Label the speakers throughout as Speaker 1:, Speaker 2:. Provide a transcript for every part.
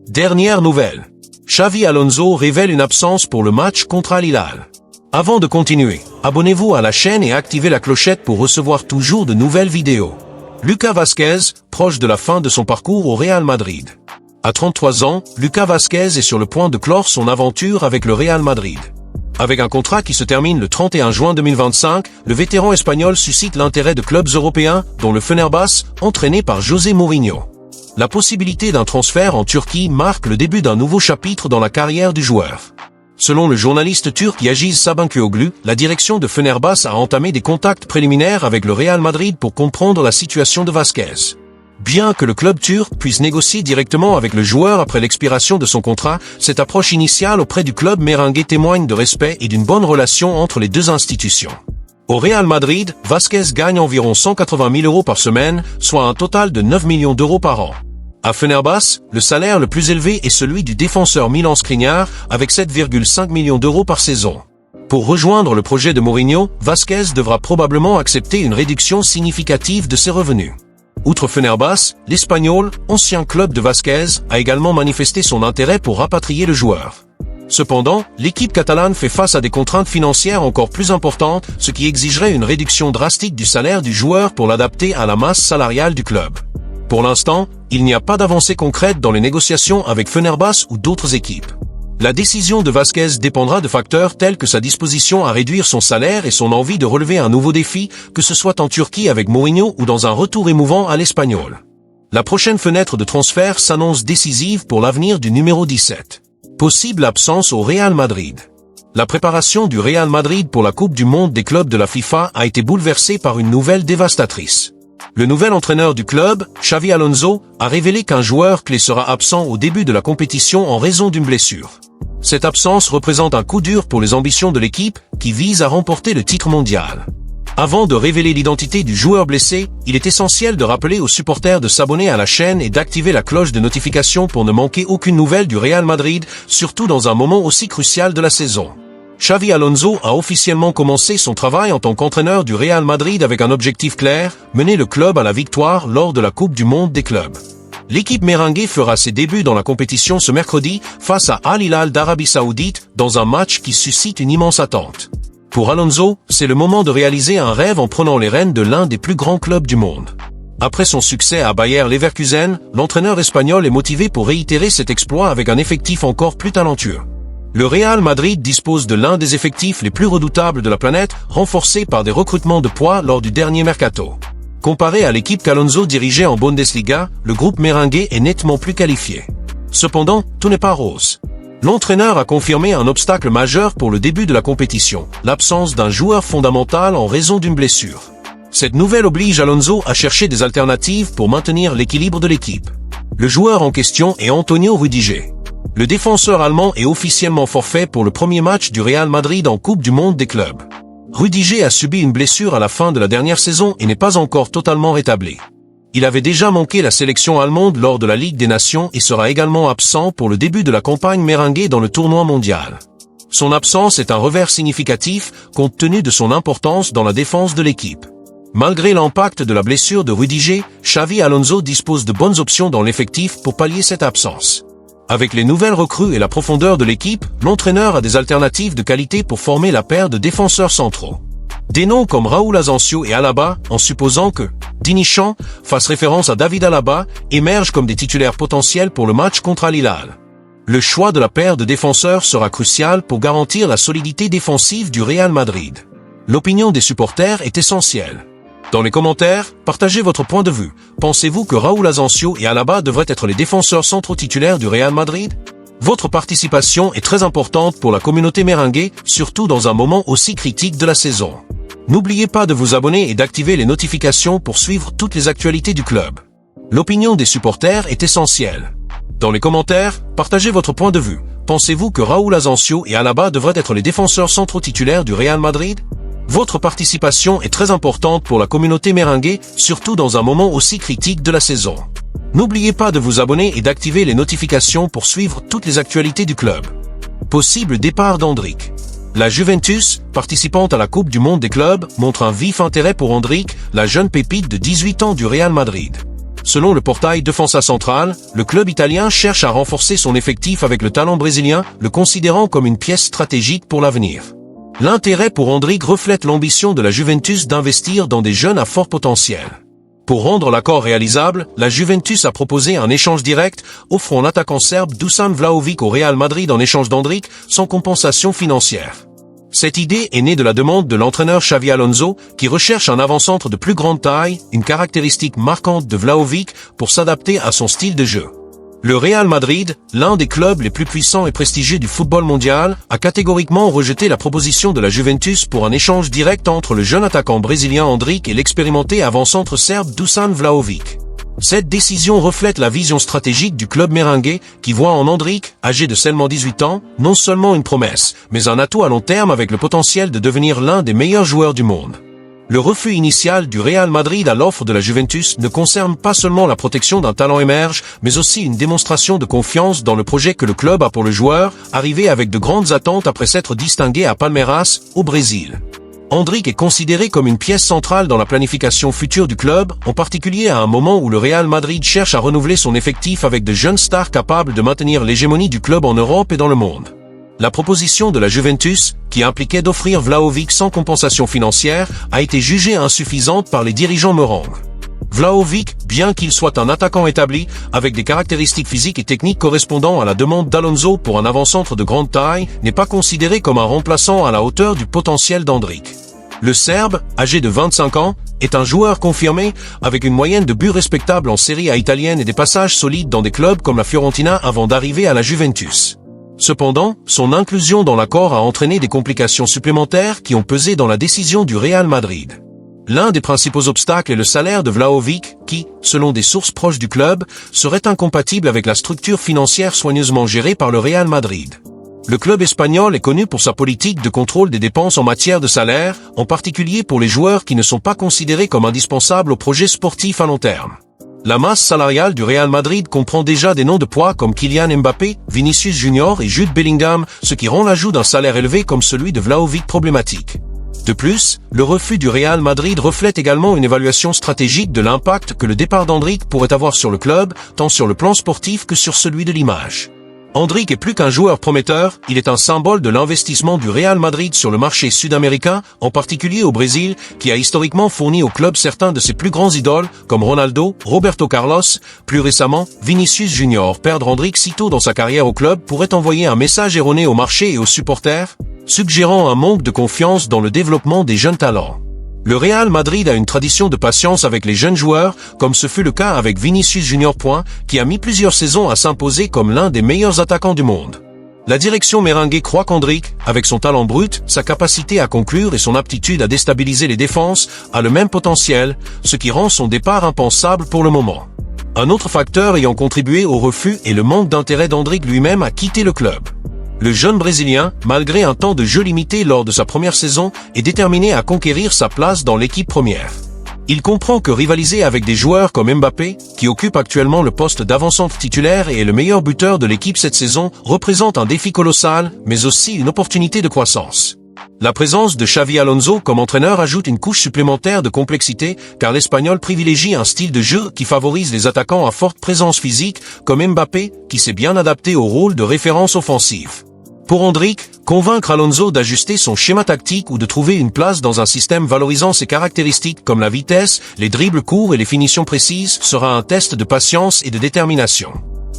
Speaker 1: Dernière nouvelle. Xavi Alonso révèle une absence pour le match contre Al Hilal. Avant de continuer, abonnez-vous à la chaîne et activez la clochette pour recevoir toujours de nouvelles vidéos. Lucas Vázquez, proche de la fin de son parcours au Real Madrid. À 33 ans, Lucas Vázquez est sur le point de clore son aventure avec le Real Madrid. Avec un contrat qui se termine le 31 juin 2025, le vétéran espagnol suscite l'intérêt de clubs européens, dont le Fenerbahçe, entraîné par José Mourinho. La possibilité d'un transfert en Turquie marque le début d'un nouveau chapitre dans la carrière du joueur. Selon le journaliste turc Yagiz Sabancıoğlu, la direction de Fenerbahçe a entamé des contacts préliminaires avec le Real Madrid pour comprendre la situation de Vázquez. Bien que le club turc puisse négocier directement avec le joueur après l'expiration de son contrat, cette approche initiale auprès du club merengue témoigne de respect et d'une bonne relation entre les deux institutions. Au Real Madrid, Vázquez gagne environ 180 000 € par semaine, soit un total de 9 millions d'euros par an. À Fenerbahçe, le salaire le plus élevé est celui du défenseur Milan Skriniar, avec 7,5 millions d'euros par saison. Pour rejoindre le projet de Mourinho, Vázquez devra probablement accepter une réduction significative de ses revenus. Outre Fenerbahçe, l'Espagnol, ancien club de Vázquez, a également manifesté son intérêt pour rapatrier le joueur. Cependant, l'équipe catalane fait face à des contraintes financières encore plus importantes, ce qui exigerait une réduction drastique du salaire du joueur pour l'adapter à la masse salariale du club. Pour l'instant, il n'y a pas d'avancée concrète dans les négociations avec Fenerbahçe ou d'autres équipes. La décision de Vázquez dépendra de facteurs tels que sa disposition à réduire son salaire et son envie de relever un nouveau défi, que ce soit en Turquie avec Mourinho ou dans un retour émouvant à l'Espagnol. La prochaine fenêtre de transfert s'annonce décisive pour l'avenir du numéro 17. Possible absence au Real Madrid. La préparation du Real Madrid pour la Coupe du Monde des clubs de la FIFA a été bouleversée par une nouvelle dévastatrice. Le nouvel entraîneur du club, Xavi Alonso, a révélé qu'un joueur clé sera absent au début de la compétition en raison d'une blessure. Cette absence représente un coup dur pour les ambitions de l'équipe, qui vise à remporter le titre mondial. Avant de révéler l'identité du joueur blessé, il est essentiel de rappeler aux supporters de s'abonner à la chaîne et d'activer la cloche de notification pour ne manquer aucune nouvelle du Real Madrid, surtout dans un moment aussi crucial de la saison. Xavi Alonso a officiellement commencé son travail en tant qu'entraîneur du Real Madrid avec un objectif clair, mener le club à la victoire lors de la Coupe du Monde des clubs. L'équipe merengue fera ses débuts dans la compétition ce mercredi face à Al Hilal d'Arabie Saoudite dans un match qui suscite une immense attente. Pour Alonso, c'est le moment de réaliser un rêve en prenant les rênes de l'un des plus grands clubs du monde. Après son succès à Bayer Leverkusen, l'entraîneur espagnol est motivé pour réitérer cet exploit avec un effectif encore plus talentueux. Le Real Madrid dispose de l'un des effectifs les plus redoutables de la planète, renforcé par des recrutements de poids lors du dernier mercato. Comparé à l'équipe qu'Alonso dirigeait en Bundesliga, le groupe merengue est nettement plus qualifié. Cependant, tout n'est pas rose. L'entraîneur a confirmé un obstacle majeur pour le début de la compétition, l'absence d'un joueur fondamental en raison d'une blessure. Cette nouvelle oblige Alonso à chercher des alternatives pour maintenir l'équilibre de l'équipe. Le joueur en question est Antonio Rüdiger. Le défenseur allemand est officiellement forfait pour le premier match du Real Madrid en Coupe du Monde des clubs. Rüdiger a subi une blessure à la fin de la dernière saison et n'est pas encore totalement rétabli. Il avait déjà manqué la sélection allemande lors de la Ligue des Nations et sera également absent pour le début de la campagne merengue dans le tournoi mondial. Son absence est un revers significatif compte tenu de son importance dans la défense de l'équipe. Malgré l'impact de la blessure de Rüdiger, Xavi Alonso dispose de bonnes options dans l'effectif pour pallier cette absence. Avec les nouvelles recrues et la profondeur de l'équipe, l'entraîneur a des alternatives de qualité pour former la paire de défenseurs centraux. Des noms comme Raúl Asensio et Alaba, en supposant que Dinichan fasse référence à David Alaba, émergent comme des titulaires potentiels pour le match contre Al Hilal. Le choix de la paire de défenseurs sera crucial pour garantir la solidité défensive du Real Madrid. L'opinion des supporters est essentielle. Dans les commentaires, partagez votre point de vue. Pensez-vous que Raúl Asensio et Alaba devraient être les défenseurs centraux titulaires du Real Madrid? Votre participation est très importante pour la communauté merengue, surtout dans un moment aussi critique de la saison. N'oubliez pas de vous abonner et d'activer les notifications pour suivre toutes les actualités du club. L'opinion des supporters est essentielle. Dans les commentaires, partagez votre point de vue. Pensez-vous que Raúl Asensio et Alaba devraient être les défenseurs centraux titulaires du Real Madrid? Votre participation est très importante pour la communauté merengue, surtout dans un moment aussi critique de la saison. N'oubliez pas de vous abonner et d'activer les notifications pour suivre toutes les actualités du club. Possible départ d'Endrick. La Juventus, participante à la Coupe du Monde des clubs, montre un vif intérêt pour Endrick, la jeune pépite de 18 ans du Real Madrid. selon le portail Defensa Central, le club italien cherche à renforcer son effectif avec le talent brésilien, le considérant comme une pièce stratégique pour l'avenir. L'intérêt pour Endrick reflète l'ambition de la Juventus d'investir dans des jeunes à fort potentiel. Pour rendre l'accord réalisable, la Juventus a proposé un échange direct, offrant l'attaquant serbe Dusan Vlahovic au Real Madrid en échange d'Endrick, sans compensation financière. Cette idée est née de la demande de l'entraîneur Xavi Alonso, qui recherche un avant-centre de plus grande taille, une caractéristique marquante de Vlahovic, pour s'adapter à son style de jeu. Le Real Madrid, l'un des clubs les plus puissants et prestigieux du football mondial, a catégoriquement rejeté la proposition de la Juventus pour un échange direct entre le jeune attaquant brésilien Endrick et l'expérimenté avant-centre serbe Dusan Vlahovic. Cette décision reflète la vision stratégique du club merengue, qui voit en Endrick, âgé de seulement 18 ans, non seulement une promesse, mais un atout à long terme avec le potentiel de devenir l'un des meilleurs joueurs du monde. Le refus initial du Real Madrid à l'offre de la Juventus ne concerne pas seulement la protection d'un talent émerge, mais aussi une démonstration de confiance dans le projet que le club a pour le joueur, arrivé avec de grandes attentes après s'être distingué à Palmeiras, au Brésil. Endrick est considéré comme une pièce centrale dans la planification future du club, en particulier à un moment où le Real Madrid cherche à renouveler son effectif avec de jeunes stars capables de maintenir l'hégémonie du club en Europe et dans le monde. La proposition de la Juventus, qui impliquait d'offrir Vlahovic sans compensation financière, a été jugée insuffisante par les dirigeants merengues. Vlahovic, bien qu'il soit un attaquant établi, avec des caractéristiques physiques et techniques correspondant à la demande d'Alonso pour un avant-centre de grande taille, n'est pas considéré comme un remplaçant à la hauteur du potentiel d'Endrick. Le Serbe, âgé de 25 ans, est un joueur confirmé, avec une moyenne de buts respectable en Serie A italienne et des passages solides dans des clubs comme la Fiorentina avant d'arriver à la Juventus. Cependant, son inclusion dans l'accord a entraîné des complications supplémentaires qui ont pesé dans la décision du Real Madrid. L'un des principaux obstacles est le salaire de Vlahovic, qui, selon des sources proches du club, serait incompatible avec la structure financière soigneusement gérée par le Real Madrid. Le club espagnol est connu pour sa politique de contrôle des dépenses en matière de salaire, en particulier pour les joueurs qui ne sont pas considérés comme indispensables au projet sportif à long terme. La masse salariale du Real Madrid comprend déjà des noms de poids comme Kylian Mbappé, Vinicius Junior et Jude Bellingham, ce qui rend l'ajout d'un salaire élevé comme celui de Vlahovic problématique. De plus, le refus du Real Madrid reflète également une évaluation stratégique de l'impact que le départ d'Endrick pourrait avoir sur le club, tant sur le plan sportif que sur celui de l'image. Endrick est plus qu'un joueur prometteur, il est un symbole de l'investissement du Real Madrid sur le marché sud-américain, en particulier au Brésil, qui a historiquement fourni au club certains de ses plus grands idoles, comme Ronaldo, Roberto Carlos, plus récemment, Vinicius Junior. Perdre Endrick si tôt dans sa carrière au club pourrait envoyer un message erroné au marché et aux supporters, suggérant un manque de confiance dans le développement des jeunes talents. Le Real Madrid a une tradition de patience avec les jeunes joueurs, comme ce fut le cas avec Vinicius Junior. Qui a mis plusieurs saisons à s'imposer comme l'un des meilleurs attaquants du monde. La direction merengue croit qu'Endrick, avec son talent brut, sa capacité à conclure et son aptitude à déstabiliser les défenses, a le même potentiel, ce qui rend son départ impensable pour le moment. Un autre facteur ayant contribué au refus est le manque d'intérêt d'Endrick lui-même à quitter le club. Le jeune Brésilien, malgré un temps de jeu limité lors de sa première saison, est déterminé à conquérir sa place dans l'équipe première. Il comprend que rivaliser avec des joueurs comme Mbappé, qui occupe actuellement le poste d'avant-centre titulaire et est le meilleur buteur de l'équipe cette saison, représente un défi colossal, mais aussi une opportunité de croissance. La présence de Xavi Alonso comme entraîneur ajoute une couche supplémentaire de complexité, car l'Espagnol privilégie un style de jeu qui favorise les attaquants à forte présence physique, comme Mbappé, qui s'est bien adapté au rôle de référence offensive. Pour Endrick, convaincre Alonso d'ajuster son schéma tactique ou de trouver une place dans un système valorisant ses caractéristiques comme la vitesse, les dribbles courts et les finitions précises sera un test de patience et de détermination.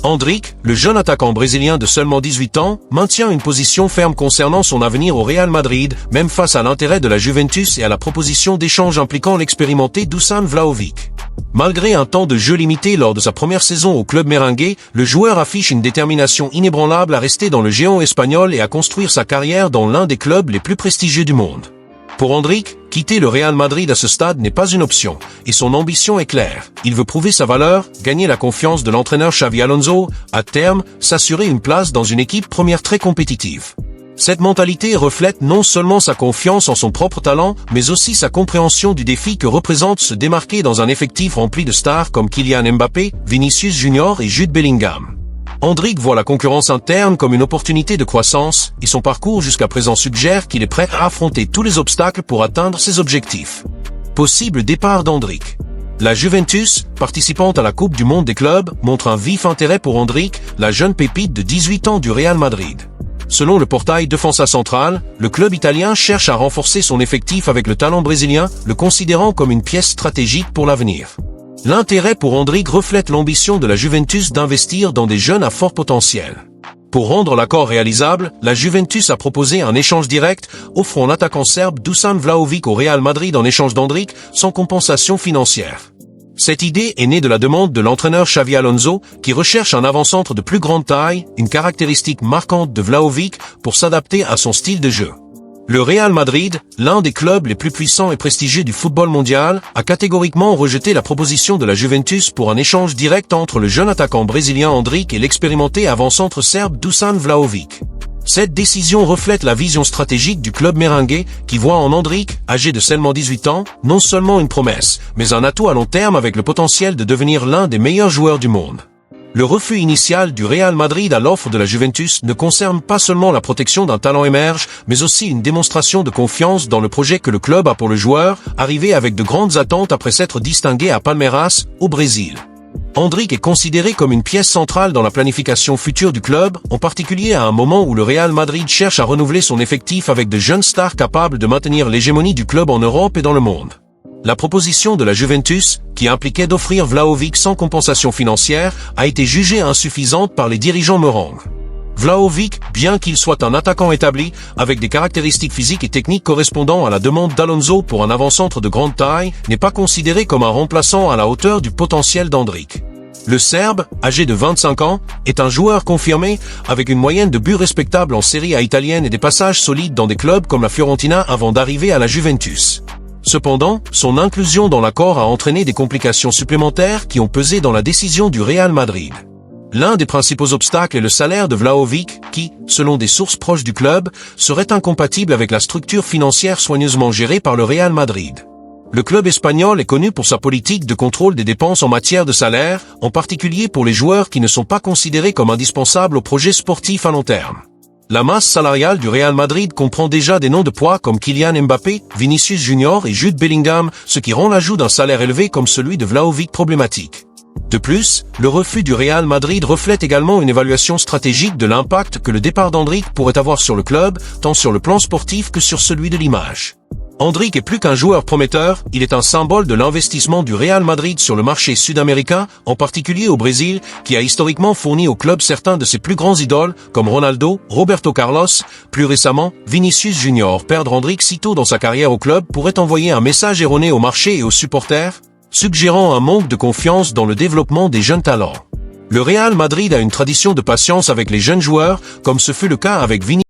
Speaker 1: Endrick, le jeune attaquant brésilien de seulement 18 ans, maintient une position ferme concernant son avenir au Real Madrid, même face à l'intérêt de la Juventus et à la proposition d'échange impliquant l'expérimenté Dusan Vlahovic. Malgré un temps de jeu limité lors de sa première saison au club merengue, le joueur affiche une détermination inébranlable à rester dans le géant espagnol et à construire sa carrière dans l'un des clubs les plus prestigieux du monde. Pour Endrick, quitter le Real Madrid à ce stade n'est pas une option, et son ambition est claire. Il veut prouver sa valeur, gagner la confiance de l'entraîneur Xavi Alonso, à terme, s'assurer une place dans une équipe première très compétitive. Cette mentalité reflète non seulement sa confiance en son propre talent, mais aussi sa compréhension du défi que représente se démarquer dans un effectif rempli de stars comme Kylian Mbappé, Vinicius Junior et Jude Bellingham. Endrick voit la concurrence interne comme une opportunité de croissance, et son parcours jusqu'à présent suggère qu'il est prêt à affronter tous les obstacles pour atteindre ses objectifs. Possible départ d'Endrick. La Juventus, participante à la Coupe du Monde des clubs, montre un vif intérêt pour Endrick, la jeune pépite de 18 ans du Real Madrid. Selon le portail Defensa Central, le club italien cherche à renforcer son effectif avec le talent brésilien, le considérant comme une pièce stratégique pour l'avenir. L'intérêt pour Endrick reflète l'ambition de la Juventus d'investir dans des jeunes à fort potentiel. Pour rendre l'accord réalisable, la Juventus a proposé un échange direct, offrant l'attaquant serbe Dusan Vlahovic au Real Madrid en échange d'Endrick, sans compensation financière. Cette idée est née de la demande de l'entraîneur Xavi Alonso, qui recherche un avant-centre de plus grande taille, une caractéristique marquante de Vlahovic, pour s'adapter à son style de jeu. Le Real Madrid, l'un des clubs les plus puissants et prestigieux du football mondial, a catégoriquement rejeté la proposition de la Juventus pour un échange direct entre le jeune attaquant brésilien Endrick et l'expérimenté avant-centre serbe Dusan Vlahovic. Cette décision reflète la vision stratégique du club merengue, qui voit en Endrick, âgé de seulement 18 ans, non seulement une promesse, mais un atout à long terme avec le potentiel de devenir l'un des meilleurs joueurs du monde. Le refus initial du Real Madrid à l'offre de la Juventus ne concerne pas seulement la protection d'un talent émerge, mais aussi une démonstration de confiance dans le projet que le club a pour le joueur, arrivé avec de grandes attentes après s'être distingué à Palmeiras, au Brésil. Endrick est considéré comme une pièce centrale dans la planification future du club, en particulier à un moment où le Real Madrid cherche à renouveler son effectif avec de jeunes stars capables de maintenir l'hégémonie du club en Europe et dans le monde. La proposition de la Juventus, qui impliquait d'offrir Vlahovic sans compensation financière, a été jugée insuffisante par les dirigeants merengues. Vlahovic, bien qu'il soit un attaquant établi, avec des caractéristiques physiques et techniques correspondant à la demande d'Alonso pour un avant-centre de grande taille, n'est pas considéré comme un remplaçant à la hauteur du potentiel d'Endrick. Le Serbe, âgé de 25 ans, est un joueur confirmé, avec une moyenne de buts respectable en Serie A italienne et des passages solides dans des clubs comme la Fiorentina avant d'arriver à la Juventus. Cependant, son inclusion dans l'accord a entraîné des complications supplémentaires qui ont pesé dans la décision du Real Madrid. L'un des principaux obstacles est le salaire de Vlahovic, qui, selon des sources proches du club, serait incompatible avec la structure financière soigneusement gérée par le Real Madrid. Le club espagnol est connu pour sa politique de contrôle des dépenses en matière de salaire, en particulier pour les joueurs qui ne sont pas considérés comme indispensables au projet sportif à long terme. La masse salariale du Real Madrid comprend déjà des noms de poids comme Kylian Mbappé, Vinicius Junior et Jude Bellingham, ce qui rend l'ajout d'un salaire élevé comme celui de Vlahovic problématique. De plus, le refus du Real Madrid reflète également une évaluation stratégique de l'impact que le départ d'Endrick pourrait avoir sur le club, tant sur le plan sportif que sur celui de l'image. Endrick est plus qu'un joueur prometteur, il est un symbole de l'investissement du Real Madrid sur le marché sud-américain, en particulier au Brésil, qui a historiquement fourni au club certains de ses plus grands idoles, comme Ronaldo, Roberto Carlos, plus récemment, Vinicius Junior. Perdre Endrick si tôt dans sa carrière au club pourrait envoyer un message erroné au marché et aux supporters, suggérant un manque de confiance dans le développement des jeunes talents. Le Real Madrid a une tradition de patience avec les jeunes joueurs, comme ce fut le cas avec Vinicius.